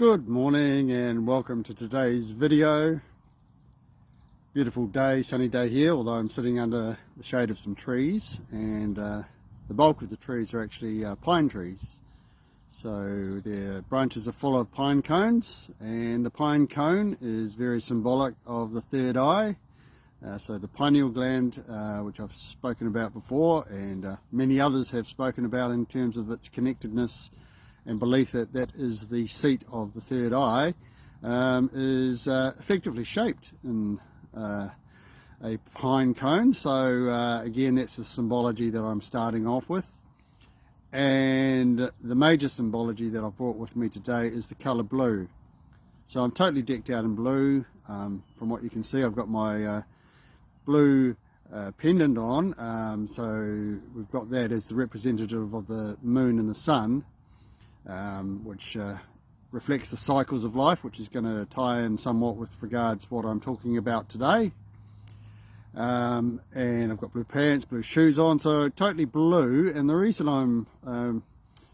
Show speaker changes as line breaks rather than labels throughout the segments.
Good morning and welcome to today's video. Beautiful day, sunny day here, although I'm sitting under the shade of some trees, and the bulk of the trees are actually pine trees. So their branches are full of pine cones, and the pine cone is very symbolic of the third eye. So the pineal gland, which I've spoken about before, and many others have spoken about in terms of its connectedness and belief that that is the seat of the third eye, is effectively shaped in a pine cone. So again, that's the symbology that I'm starting off with. And the major symbology that I've brought with me today is the colour blue. So I'm totally decked out in blue. From what you can see, I've got my blue pendant on. So we've got that as the representative of the moon and the sun, which reflects the cycles of life, which is going to tie in somewhat with regards to what I'm talking about today. And I've got blue pants, blue shoes on, so totally blue. And the reason I'm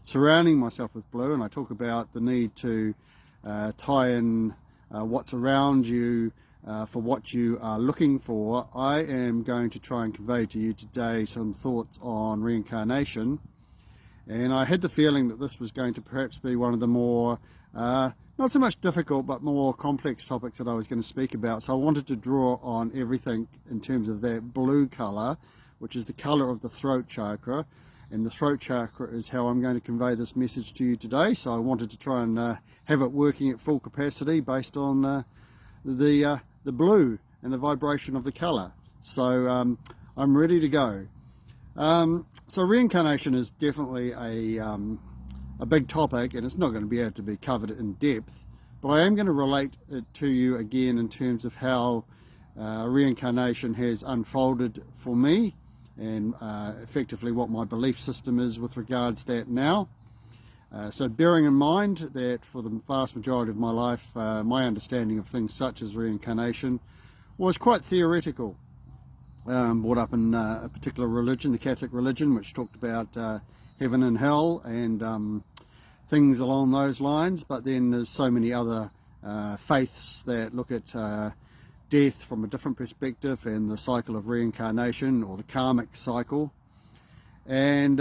surrounding myself with blue, and I talk about the need to tie in what's around you for what you are looking for, I am going to try and convey to you today some thoughts on reincarnation. And I had the feeling that this was going to perhaps be one of the more, not so much difficult, but more complex topics that I was going to speak about. So I wanted to draw on everything in terms of that blue colour, which is the colour of the throat chakra. And the throat chakra is how I'm going to convey this message to you today. So I wanted to try and have it working at full capacity based on the blue and the vibration of the colour. So I'm ready to go. So reincarnation is definitely a big topic, and it's not going to be able to be covered in depth, but I am going to relate it to you again in terms of how reincarnation has unfolded for me, and effectively what my belief system is with regards to that now. So bearing in mind that for the vast majority of my life, my understanding of things such as reincarnation was quite theoretical. Brought up in a particular religion, the Catholic religion, which talked about heaven and hell and things along those lines. But then there's so many other faiths that look at death from a different perspective and the cycle of reincarnation, or the karmic cycle. And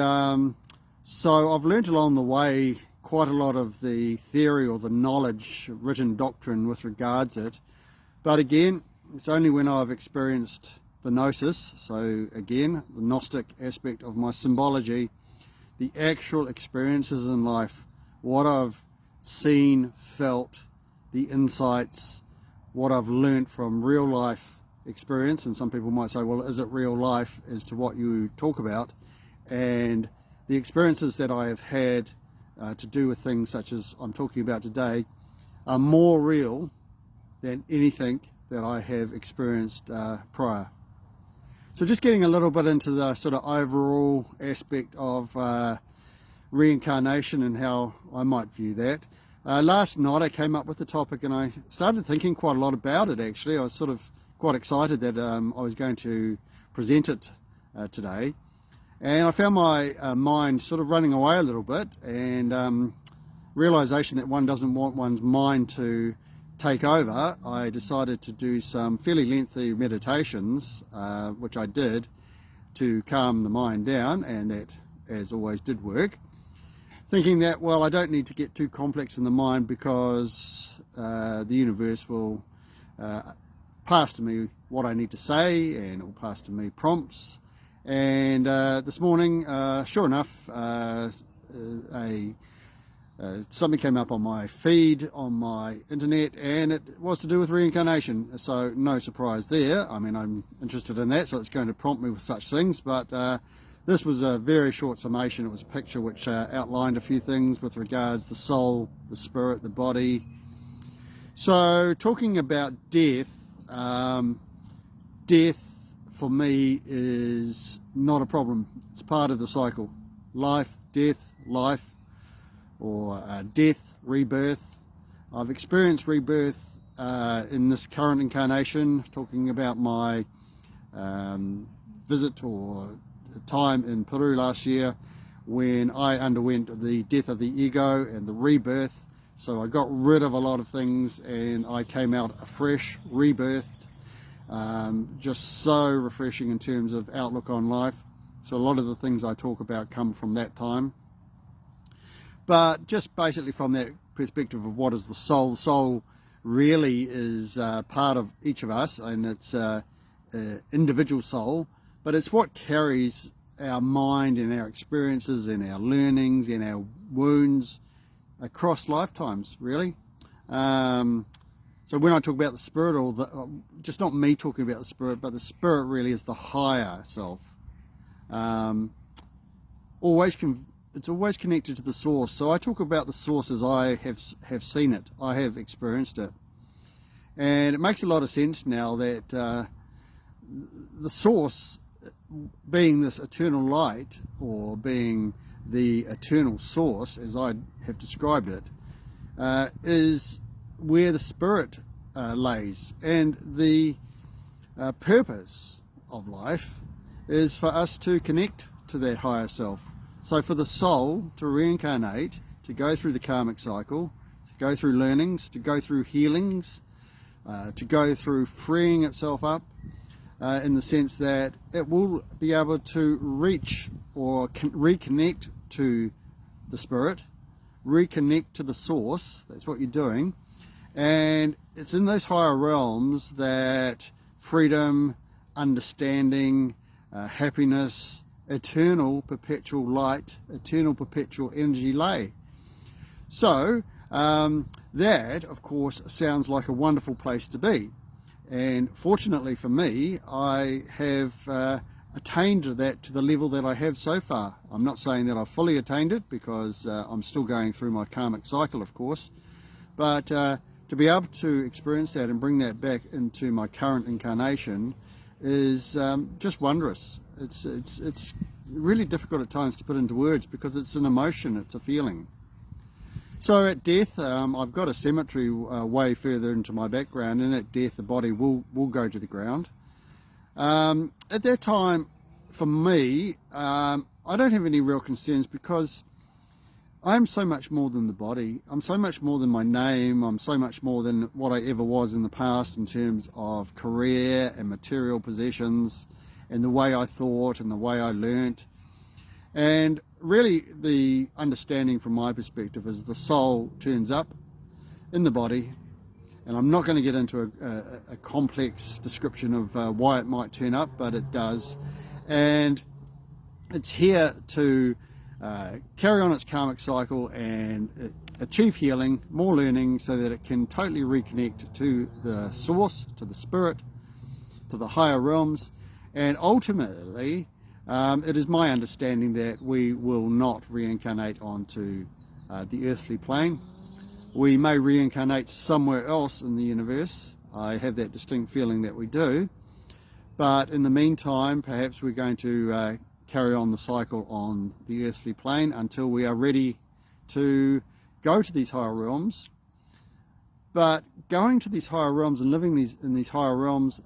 so I've learnt along the way quite a lot of the theory or the knowledge, written doctrine with regards to it. But again, it's only when I've experienced the gnosis, so again, the Gnostic aspect of my symbology, the actual experiences in life, what I've seen, felt, the insights, what I've learnt from real life experience. And some people might say, well, is it real life as to what you talk about? And the experiences that I have had to do with things such as I'm talking about today are more real than anything that I have experienced prior. So just getting a little bit into the sort of overall aspect of reincarnation and how I might view that. Last night I came up with the topic and I started thinking quite a lot about it actually. I was sort of quite excited that I was going to present it today. And I found my mind sort of running away a little bit, and realisation that one doesn't want one's mind to take over. I decided to do some fairly lengthy meditations, which I did to calm the mind down, and that as always did work, thinking that, well, I don't need to get too complex in the mind because the universe will pass to me what I need to say, and it will pass to me prompts. And this morning, sure enough, something came up on my feed on my internet, and it was to do with reincarnation. So no surprise there. I mean, I'm interested in that, so it's going to prompt me with such things. But this was a very short summation. It was a picture which outlined a few things with regards to the soul, the spirit, the body. So talking about death, death for me is not a problem. It's part of the cycle. Life, death, life, or death, rebirth. I've experienced rebirth in this current incarnation, talking about my visit or time in Peru last year when I underwent the death of the ego and the rebirth So I got rid of a lot of things and I came out afresh, rebirthed, just so refreshing in terms of outlook on life. So a lot of the things I talk about come from that time. But just basically from that perspective of what is the soul really is part of each of us, and it's individual soul, but it's what carries our mind and our experiences and our learnings and our wounds across lifetimes, really. So when I talk about the spirit, or just not me talking about the spirit, but the spirit really is the higher self. It's always connected to the source. So I talk about the source as I have seen it, I have experienced it, and it makes a lot of sense now that the source, being this eternal light, or being the eternal source as I have described it, is where the spirit lays, and the purpose of life is for us to connect to that higher self. So for the soul to reincarnate, to go through the karmic cycle, to go through learnings, to go through healings, to go through freeing itself up, in the sense that it will be able to reach or reconnect to the spirit, reconnect to the source. That's what you're doing. And it's in those higher realms that freedom, understanding, happiness, eternal perpetual light, eternal perpetual energy lay. So that of course sounds like a wonderful place to be, and fortunately for me, I have attained that to the level that I have so far. I'm not saying that I've fully attained it, because I'm still going through my karmic cycle, of course, but to be able to experience that and bring that back into my current incarnation is just wondrous. It's really difficult at times to put into words, because it's an emotion, it's a feeling. So at death, I've got a cemetery way further into my background, and at death the body will go to the ground. At that time, for me, I don't have any real concerns, because I'm so much more than the body. I'm so much more than my name. I'm so much more than what I ever was in the past in terms of career and material possessions and the way I thought and the way I learnt. And really the understanding from my perspective is the soul turns up in the body, and I'm not going to get into a complex description of why it might turn up, but it does, and it's here to carry on its karmic cycle and achieve healing, more learning, so that it can totally reconnect to the source, to the spirit, to the higher realms. And ultimately, it is my understanding that we will not reincarnate onto the earthly plane. We may reincarnate somewhere else in the universe. I have that distinct feeling that we do. But in the meantime, perhaps we're going to carry on the cycle on the earthly plane until we are ready to go to these higher realms. But going to these higher realms and living in these higher realms,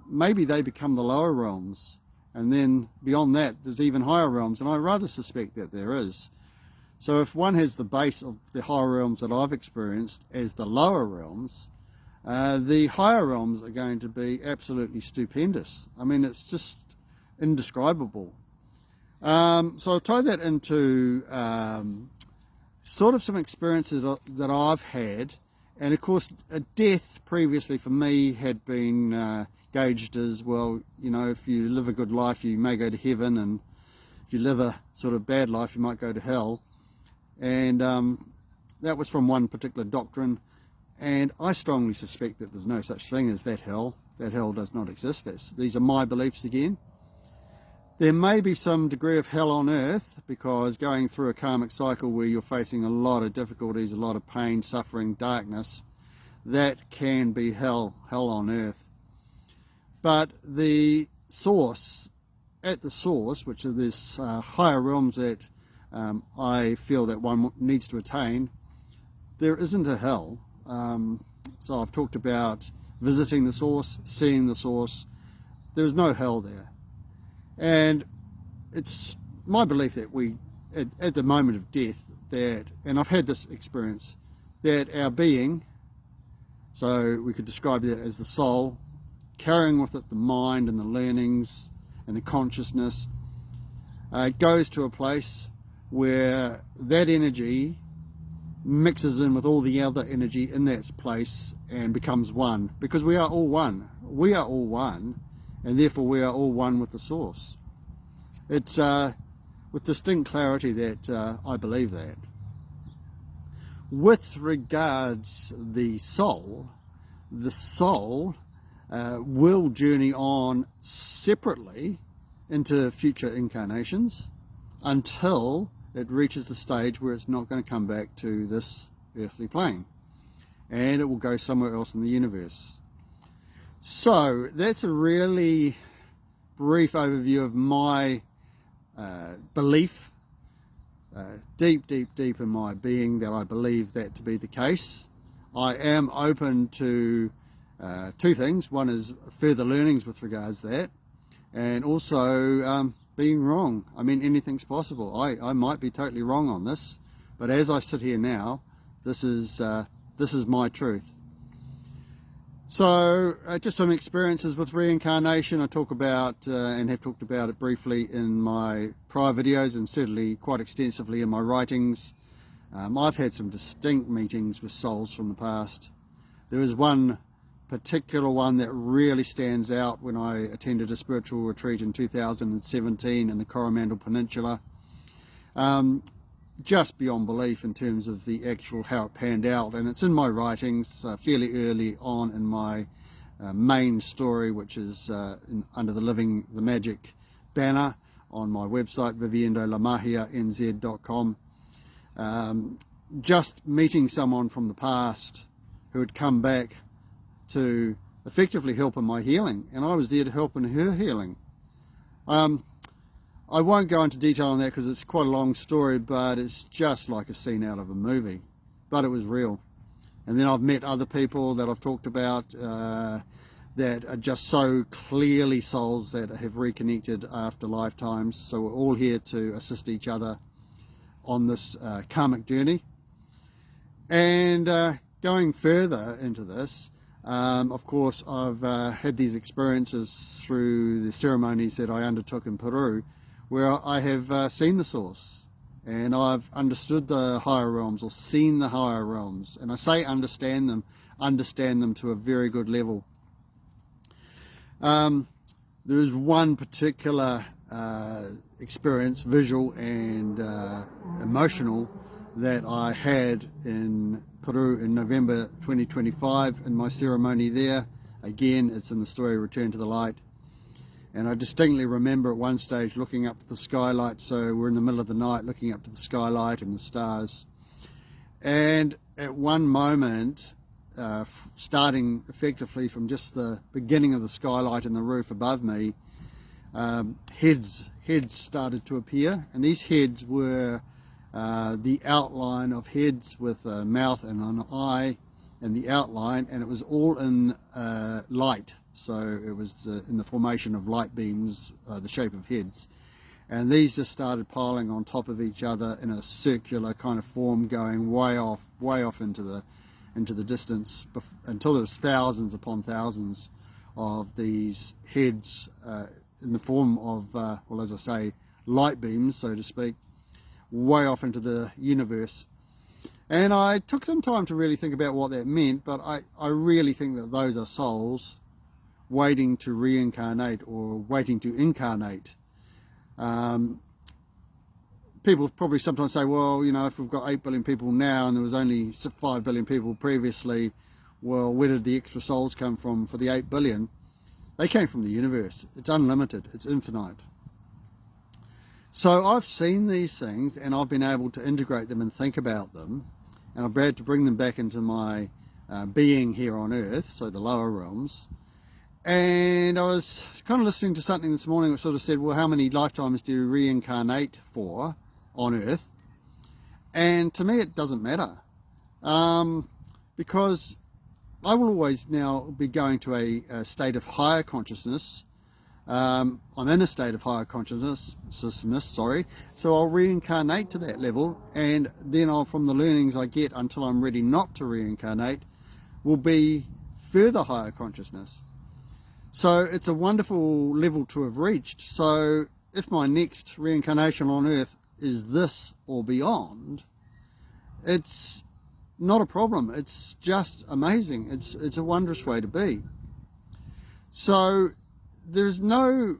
maybe they become the lower realms, and then beyond that there's even higher realms, and I rather suspect that there is. So if one has the base of the higher realms that I've experienced as the lower realms, the higher realms are going to be absolutely stupendous. I mean, it's just indescribable. So I'll tie that into sort of some experiences that I've had. And of course, a death previously for me had been gauged as, well, you know, if you live a good life, you may go to heaven, and if you live a sort of bad life, you might go to hell. And that was from one particular doctrine. And I strongly suspect that there's no such thing as that hell. That hell does not exist. These are my beliefs again. There may be some degree of hell on earth, because going through a karmic cycle where you're facing a lot of difficulties, a lot of pain, suffering, darkness, that can be hell on earth. But the source, at the source, which are this higher realms that I feel that one needs to attain, there isn't a hell. So I've talked about visiting the source, seeing the source. There's no hell there. And it's my belief that we, at the moment of death, that, and I've had this experience, that our being, so we could describe that as the soul, carrying with it the mind and the learnings and the consciousness, goes to a place where that energy mixes in with all the other energy in that place and becomes one, because we are all one. We are all one, and therefore we are all one with the source. It's with distinct clarity that I believe that. With regards the soul will journey on separately into future incarnations until it reaches the stage where it's not going to come back to this earthly plane, and it will go somewhere else in the universe. So that's a really brief overview of my belief, deep in my being, that I believe that to be the case. I am open to two things. One is further learnings with regards to that, and also being wrong. I mean, anything's possible. I might be totally wrong on this, but as I sit here now, this is my truth. So just some experiences with reincarnation. I talk about and have talked about it briefly in my prior videos, and certainly quite extensively in my writings. I've had some distinct meetings with souls from the past. There is one particular one that really stands out when I attended a spiritual retreat in 2017 in the Coromandel Peninsula. Just beyond belief in terms of the actual how it panned out, and it's in my writings fairly early on in my main story, which is under the Living the Magic banner on my website, viviendolamahia.nz.com. Just meeting someone from the past who had come back to effectively help in my healing, and I was there to help in her healing. I won't go into detail on that because it's quite a long story, but it's just like a scene out of a movie, but it was real. And then I've met other people that I've talked about that are just so clearly souls that have reconnected after lifetimes. So we're all here to assist each other on this karmic journey. And going further into this, of course, I've had these experiences through the ceremonies that I undertook in Peru, where I have seen the source, and I've understood the higher realms, or seen the higher realms. And I say understand them to a very good level. There is one particular experience, visual and emotional, that I had in Peru in November 2025 in my ceremony there. Again, it's in the story Return to the Light. And I distinctly remember at one stage looking up to the skylight. So we're in the middle of the night looking up to the skylight and the stars. And at one moment, starting effectively from just the beginning of the skylight and the roof above me, heads started to appear. And these heads were the outline of heads with a mouth and an eye and the outline. And it was all in light. So it was in the formation of light beams, the shape of heads. And these just started piling on top of each other in a circular kind of form, going way off into the distance, until there was thousands upon thousands of these heads in the form of, well, as I say, light beams, so to speak, way off into the universe. And I took some time to really think about what that meant, but I really think that those are souls waiting to reincarnate or waiting to incarnate. People probably sometimes say, well, you know, if we've got 8 billion people now and there was only 5 billion people previously, well, where did the extra souls come from for the 8 billion? They came from the universe. It's unlimited. It's infinite. So I've seen these things, and I've been able to integrate them and think about them, and I've been able to bring them back into my being here on Earth, so the lower realms. And I was kind of listening to something this morning which sort of said, well, how many lifetimes do you reincarnate for on Earth? And to me, it doesn't matter, because I will always now be going to a state of higher consciousness, I'm in a state of higher consciousness, sorry, so I'll reincarnate to that level, and then from the learnings I get until I'm ready not to reincarnate will be further higher consciousness. So it's a wonderful level to have reached. So if my next reincarnation on Earth is this or beyond, it's not a problem. It's just amazing. It's a wondrous way to be. So there's no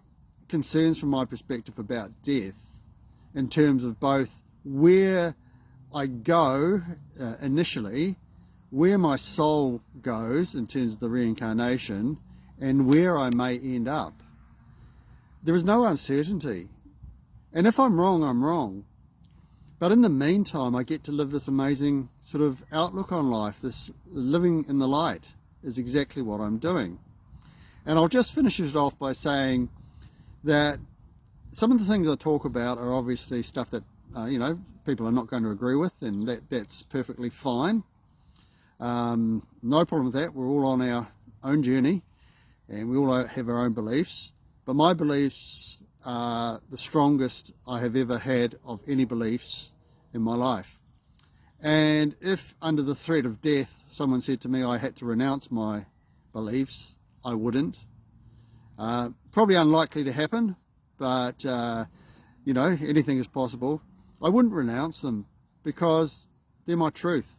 concerns from my perspective about death in terms of both where I go initially, where my soul goes in terms of the reincarnation, and where I may end up. There is no uncertainty. And if I'm wrong, I'm wrong. But in the meantime, I get to live this amazing sort of outlook on life. This living in the light is exactly what I'm doing. And I'll just finish it off by saying that some of the things I talk about are obviously stuff that, people are not going to agree with, and that's perfectly fine. No problem with that. We're all on our own journey, and we all have our own beliefs. But my beliefs are the strongest I have ever had of any beliefs in my life. And if under the threat of death someone said to me I had to renounce my beliefs, I wouldn't. Probably unlikely to happen, but anything is possible. I wouldn't renounce them because they're my truth.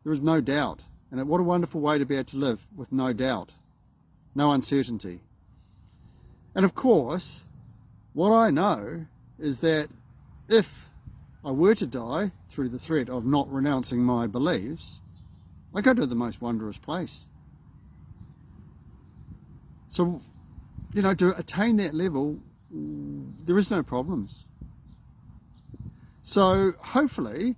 There is no doubt. And what a wonderful way to be able to live with no doubt, no uncertainty. And of course, what I know is that if I were to die through the threat of not renouncing my beliefs, I go to the most wondrous place. So, to attain that level, there is no problems. So hopefully,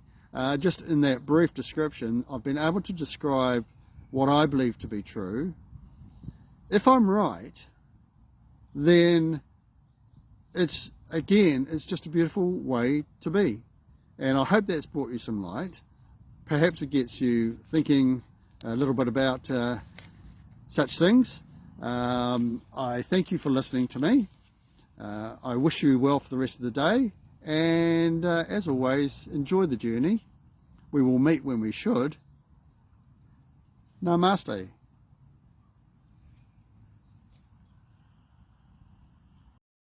just in that brief description, I've been able to describe what I believe to be true. If I'm right, then it's just a beautiful way to be. And I hope that's brought you some light. Perhaps it gets you thinking a little bit about such things. I thank you for listening to me. I wish you well for the rest of the day. And as always, enjoy the journey. We will meet when we should. Namaste.